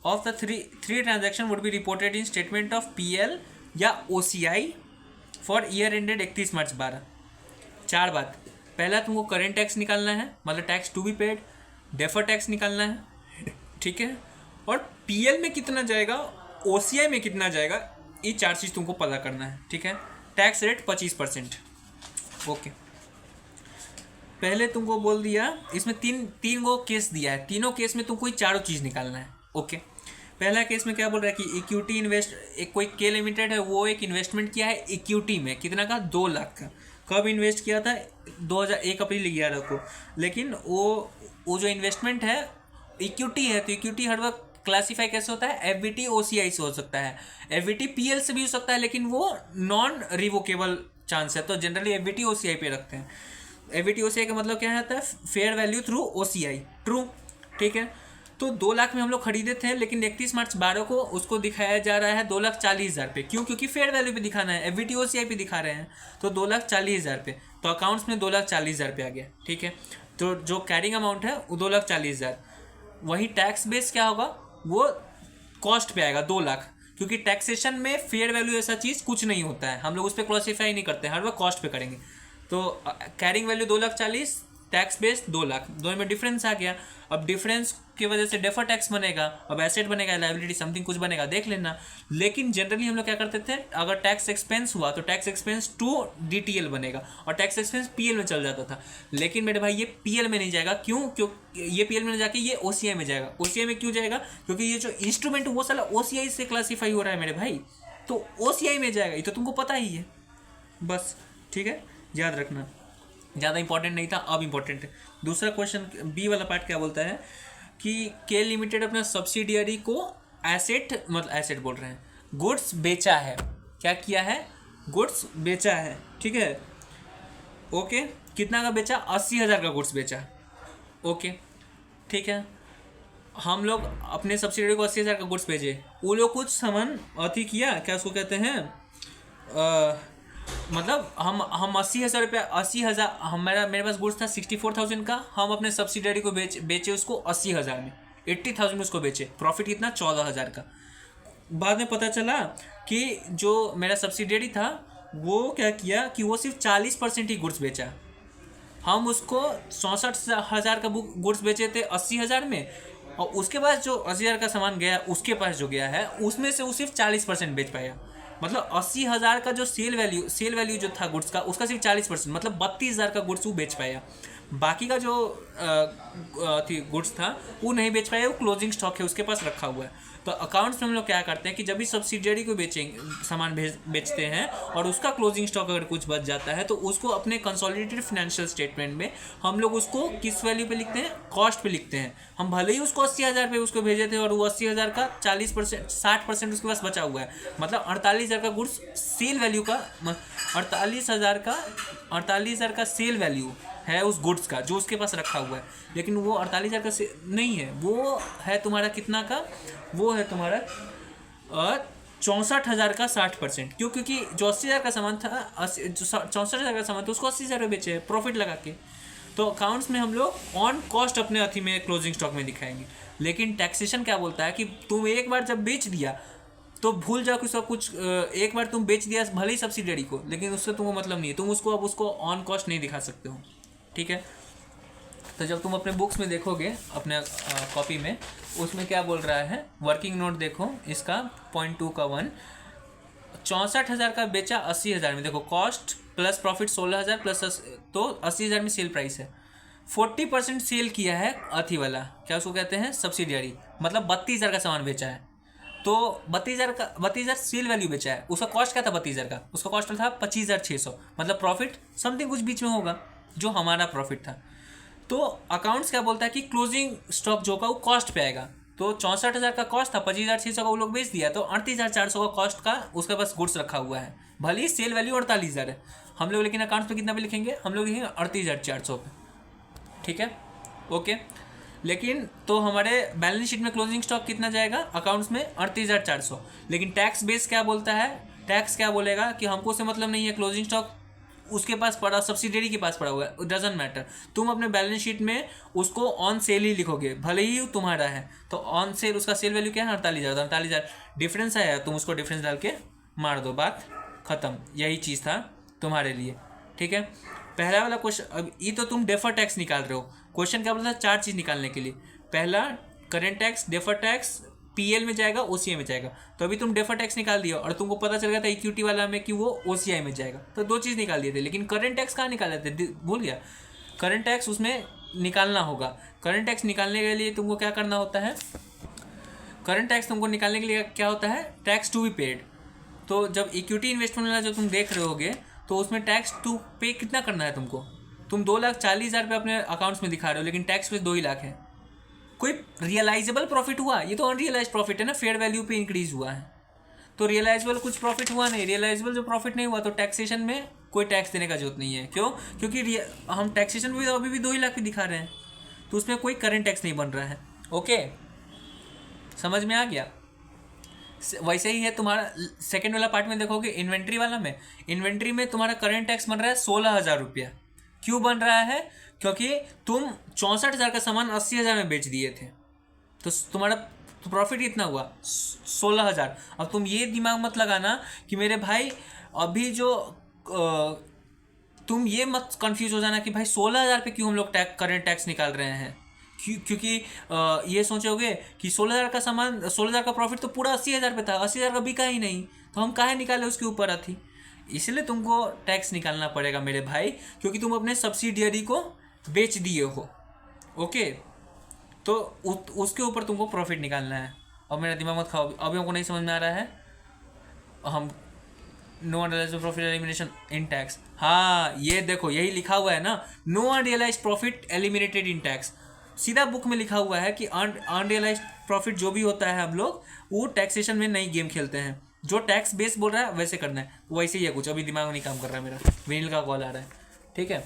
of the three transaction would be reported in statement of PL या OCI for year ended 31 March 12। 4 बात। पहला तुमको करेंट टैक्स निकालना है, मतलब tax to be paid. Defer tax निकालना है, ठीक है, और PL में कितना जाएगा, OCI में कितना जाएगा, ये 4 चीज़ तुमको पता करना है। ठीक है, टैक्स रेट 25%। ओके, पहले तुमको बोल दिया इसमें तीन गो केस दिया है, तीनों केस में तुमको चारों चीज़ निकालना है। ओके, पहला केस में क्या बोल रहा है कि इक्विटी इन्वेस्ट, एक कोई के लिमिटेड है वो एक इन्वेस्टमेंट किया है इक्विटी में, कितना का? 2 लाख का। कब इन्वेस्ट किया था? 1 अप्रैल 2011 को। लेकिन वो जो इन्वेस्टमेंट है इक्विटी है, तो इक्विटी हर वक्त क्लासीफाई कैसे होता है? FVT OCI से हो सकता है, FVT PL से भी हो सकता है, लेकिन वो नॉन रिवोकेबल चांस है, तो जनरली FVT OCI पे रखते हैं। FVT OCI का मतलब क्या आता है? Fair value through OCI। True, ठीक है। तो 2 लाख में हम लोग खरीदे थे, लेकिन 31 मार्च 12 को उसको दिखाया जा रहा है 2,40,000 पे। क्यों? क्योंकि फेयर वैल्यू पे दिखाना है, FVT OCI पे दिखा रहे हैं, तो 2,40,000 पे। तो अकाउंट्स में 2,40,000 पे आ गया। ठीक है, तो जो कैरिंग अमाउंट है वो 2,40,000। वही टैक्स बेस क्या होगा? वो कॉस्ट पे आएगा 2 लाख, क्योंकि टैक्सेशन में फेयर वैल्यू ऐसा चीज़ कुछ नहीं होता है, हम लोग उस पर क्लासीफाई नहीं करते हैं, हर वक्त कॉस्ट पे करेंगे। तो carrying value 2,40,000, tax base 2 lakh, दोनों में डिफरेंस आ गया। अब डिफरेंस की वजह से डेफर टैक्स बनेगा, अब एसेट बनेगा, लायबिलिटी समथिंग कुछ बनेगा, देख लेना। लेकिन जनरली हम लोग क्या करते थे, अगर टैक्स एक्सपेंस हुआ तो टैक्स एक्सपेंस टू DTL बनेगा और टैक्स एक्सपेंस PL में चल जाता था। लेकिन मेरे भाई ये PL में नहीं जाएगा। क्यों? ये PL में नहीं जाके ये OCI में जाएगा। OCI में क्यों जाएगा? क्योंकि ये जो इंस्ट्रूमेंट वो साला OCI से क्लासीफाई हो रहा है मेरे भाई, तो OCI में जाएगा। ये तो तुमको पता ही है बस। ठीक है, याद रखना, ज़्यादा इंपॉर्टेंट नहीं था, अब इंपॉर्टेंट है। दूसरा क्वेश्चन B वाला पार्ट क्या बोलता है कि के लिमिटेड अपना सब्सिडियरी को एसेट, मतलब एसेट बोल रहे हैं, गुड्स बेचा है। क्या किया है? गुड्स बेचा है। ठीक है, ओके, कितना का बेचा? 80,000 का गुड्स बेचा। ओके, ठीक है, हम लोग अपने सब्सिडियरी को 80,000 का गुड्स बेचे, वो लोग कुछ सामान अथी किया, क्या उसको कहते हैं, मतलब हम 80,000 रुपया, 80,000 मेरे पास गुड्स था 64,000 का, हम अपने सब्सिडियरी को बेचे उसको 80,000 में, 80,000 में उसको बेचे। प्रॉफिट कितना? 14,000 का। बाद में पता चला कि जो मेरा सब्सिडियरी था वो क्या किया कि वो सिर्फ 40% ही गुड्स बेचा। हम उसको 64,000 का गुड्स बेचे थे 80,000 में, और उसके बाद जो 80,000 का सामान गया उसके पास जो गया है उसमें से वो सिर्फ 40% बेच पाया। मतलब 80,000 का जो सेल वैल्यू जो था गुड्स का, उसका सिर्फ 40%, मतलब 32,000 का गुड्स वो बेच पाया। बाकी का जो गुड्स था वो नहीं बेच पाए, वो क्लोजिंग स्टॉक है उसके पास रखा हुआ है। तो अकाउंट्स में हम लोग क्या करते हैं कि जब भी सब्सिडियरी को सामान बेचते हैं और उसका क्लोजिंग स्टॉक अगर कुछ बच जाता है तो उसको अपने कंसोलिडेटेड फाइनेंशियल स्टेटमेंट में हम लोग उसको किस वैल्यू पे लिखते हैं, कॉस्ट पे लिखते हैं। हम भले ही उसको 80,000 पे उसको भेजे थे और वो 80,000 का 40% 60% उसके पास बचा हुआ है, मतलब 48,000 का गुड्स सेल वैल्यू का 48,000 का सेल वैल्यू है उस गुड्स का जो उसके पास रखा हुआ है, लेकिन वो 48,000 का नहीं है, वो है तुम्हारा कितना का, वो है तुम्हारा 64,000 का 60%। क्यों? क्योंकि जो 80,000 का सामान था, 64,000 का सामान था उसको 80,000 में बेचे प्रॉफिट लगा के। तो अकाउंट्स में हम लोग ऑन कॉस्ट अपने अथी में क्लोजिंग स्टॉक में दिखाएंगे। लेकिन टैक्सेशन क्या बोलता है कि तुम एक बार जब बेच दिया तो भूल जाओ कि सब कुछ, एक बार तुम बेच दिया भले ही सब्सिडरी को, लेकिन उससे तुमको मतलब नहीं है, तुम उसको अब उसको ऑन कॉस्ट नहीं दिखा सकते हो। ठीक है, तो जब तुम अपने बुक्स में देखोगे अपने कॉपी में, उसमें क्या बोल रहा है, वर्किंग नोट देखो इसका .2 का 1, 64,000 का बेचा 80,000 में, देखो कॉस्ट प्लस प्रॉफिट 16,000 प्लस तो 80,000 में सेल प्राइस है। 40% सेल किया है अथी वाला, क्या उसको कहते हैं, सब्सिडियरी, मतलब 32,000 का सामान बेचा है। तो 32,000 सेल वैल्यू बेचा है, उसका कॉस्ट क्या था 32,000 का, उसका कॉस्ट था 25,600, मतलब प्रॉफिट समथिंग कुछ बीच में होगा जो हमारा प्रॉफिट था। तो अकाउंट्स क्या बोलता है कि क्लोजिंग स्टॉक जो का वो कॉस्ट पे आएगा। तो 64,000 का कॉस्ट था, 25,600 का वो लोग बेच दिया, तो 38,400 का कॉस्ट का उसके पास गुड्स रखा हुआ है, भले ही सेल वैल्यू 48,000 है हम लोग, लेकिन अकाउंट्स पे कितना पे लिखेंगे, हम लोग लिखेंगे 38,400 पे। ठीक है, ओके। लेकिन तो हमारे बैलेंस शीट में क्लोजिंग स्टॉक कितना जाएगा अकाउंट्स में 38,400, लेकिन टैक्स बेस क्या बोलता है, टैक्स क्या बोलेगा कि हमको से मतलब नहीं है, क्लोजिंग स्टॉक उसके पास पड़ा, सब्सिडियरी के पास पड़ा हुआ है, डजंट मैटर, तुम अपने बैलेंस शीट में उसको ऑन सेल ही लिखोगे भले ही तुम्हारा है। तो ऑन सेल उसका सेल वैल्यू क्या है 48,000, 48,000 डिफरेंस आया, तुम उसको डिफरेंस डाल के मार दो, बात खत्म। यही चीज़ था तुम्हारे लिए। ठीक है, पहला वाला क्वेश्चन, अब ये तो तुम डेफर टैक्स निकाल रहे हो, क्वेश्चन क्या बोलता है 4 चीज़ निकालने के लिए, पहला current tax, defer tax PL में जाएगा, ओसीआई में जाएगा। तो अभी तुम डेफर टैक्स निकाल दिया और तुमको पता चल गया था इक्विटी वाला में कि वो ओसीआई में जाएगा, तो 2 चीज़ निकाल दिए थे। लेकिन करंट टैक्स कहाँ निकाले थे, भूल गया, करंट टैक्स उसमें निकालना होगा। करंट टैक्स निकालने के लिए तुमको क्या करना होता है, करंट टैक्स तुमको निकालने के लिए क्या होता है, टैक्स टू बी पेड। तो जब इक्विटी इन्वेस्टमेंट वाला जो तुम देख रहे होगे तो उसमें टैक्स टू पे कितना करना है तुमको, तुम 2,40,000 रुपये अपने अकाउंट्स में दिखा रहे हो, लेकिन टैक्स पे 2 ही लाख है। कोई रियलाइजेबल प्रॉफिट हुआ, ये तो अनरियलाइज प्रॉफिट है ना, फेयर वैल्यू पे इंक्रीज हुआ है, तो रियलाइजेबल कुछ प्रॉफिट हुआ नहीं, रियलाइजेबल जो प्रॉफिट नहीं हुआ तो टैक्सेशन में कोई टैक्स देने का जरूरत नहीं है। क्यों? क्योंकि हम टैक्सेशन में अभी भी 2 ही लाख की दिखा रहे हैं, तो उसमें कोई करंट टैक्स नहीं बन रहा है। ओके, समझ में आ गया। वैसे ही है तुम्हारा सेकेंड वाला पार्ट में देखोगे, इन्वेंट्री वाला में, इन्वेंट्री में तुम्हारा करंट टैक्स बन रहा है 16,000 रुपया। क्यों बन रहा है? क्योंकि तुम 64,000 का सामान 80,000 में बेच दिए थे, तो तुम्हारा तो प्रॉफिट कितना हुआ 16,000। अब तुम ये दिमाग मत लगाना कि मेरे भाई अभी जो तुम ये मत कंफ्यूज हो जाना कि भाई 16,000 पे क्यों हम लोग करंट टैक्स निकाल रहे हैं, क्योंकि ये सोचोगे कि 16,000 का सामान, 16,000 का प्रॉफिट तो पूरा 80,000 पे था, 80,000 का बिका ही नहीं, तो हम काहे निकाले उसके ऊपर आती। इसलिए तुमको टैक्स निकालना पड़ेगा मेरे भाई, क्योंकि तुम अपने सब्सिडियरी को बेच दिए हो। ओके, तो उसके ऊपर तुमको प्रॉफिट निकालना है। और मेरा दिमाग मत खाओ, अभी हमको नहीं समझ में आ रहा है, हम no unrealised profit elimination in tax, हाँ ये देखो यही लिखा हुआ है ना, no unrealised profit eliminated in tax, सीधा बुक में लिखा हुआ है कि अनरियलाइज्ड प्रॉफिट जो भी होता है हम लोग वो टैक्सेशन में नहीं गेम खेलते हैं, जो टैक्स बेस बोल रहा है वैसे करना है, वैसे ही है कुछ। अभी दिमाग नहीं काम कर रहा है मेरा, विनील का कॉल आ रहा है। ठीक है,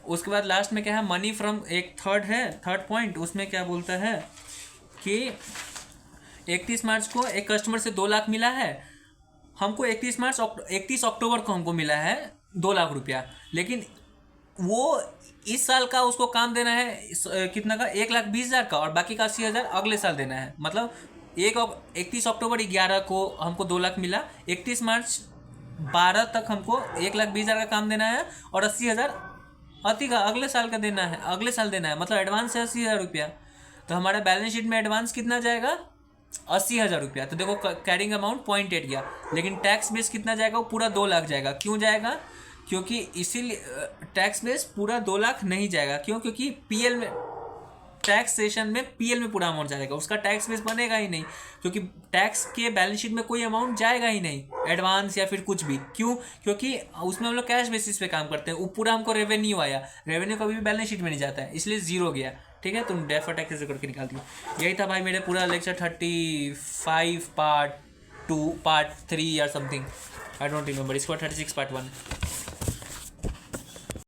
उसके बाद लास्ट में क्या है, मनी फ्रॉम, एक थर्ड पॉइंट, उसमें क्या बोलता है कि 31 मार्च को एक कस्टमर से 2 लाख मिला है हमको, 31 अक्टूबर को हमको मिला है 2 लाख रुपया, लेकिन वो इस साल का उसको काम देना है कितना का, 1,20,000 का, और बाकी का 80,000 अगले साल देना है। मतलब 31 अक्टूबर 11 को हमको 2 लाख मिला, 31 मार्च 12 तक हमको 1,20,000 का काम देना है, और 80,000 अति का अगले साल का देना है, अगले साल देना है, मतलब एडवांस है 80,000 रुपया। तो हमारा बैलेंस शीट में एडवांस कितना जाएगा 80,000 रुपया। तो देखो कैरिंग अमाउंट 0.8 गया, लेकिन टैक्स बेस कितना जाएगा, वो पूरा 2 लाख जाएगा। क्यों जाएगा? क्योंकि इसीलिए टैक्स बेस पूरा 2 लाख नहीं जाएगा। क्यों? क्योंकि पीएल में टैक्सेशन में पीएल में पूरा अमाउंट जाएगा, उसका टैक्स बेस बनेगा ही नहीं, क्योंकि टैक्स के बैलेंस शीट में कोई अमाउंट जाएगा ही नहीं एडवांस या फिर कुछ भी। क्यों? क्योंकि उसमें हम लोग कैश बेसिस पे काम करते हैं, वो पूरा हमको रेवेन्यू आया, रेवेन्यू कभी भी बैलेंस शीट में नहीं जाता है, इसलिए जीरो गया। ठीक है, तुम डेफर टैक्स करके निकाल दियो। यही था भाई मेरे पूरा लेक्चर 35 पार्ट 2 पार्ट 3 या समथिंग, आई डोंट रिमेंबर। इसको 36 पार्ट 1।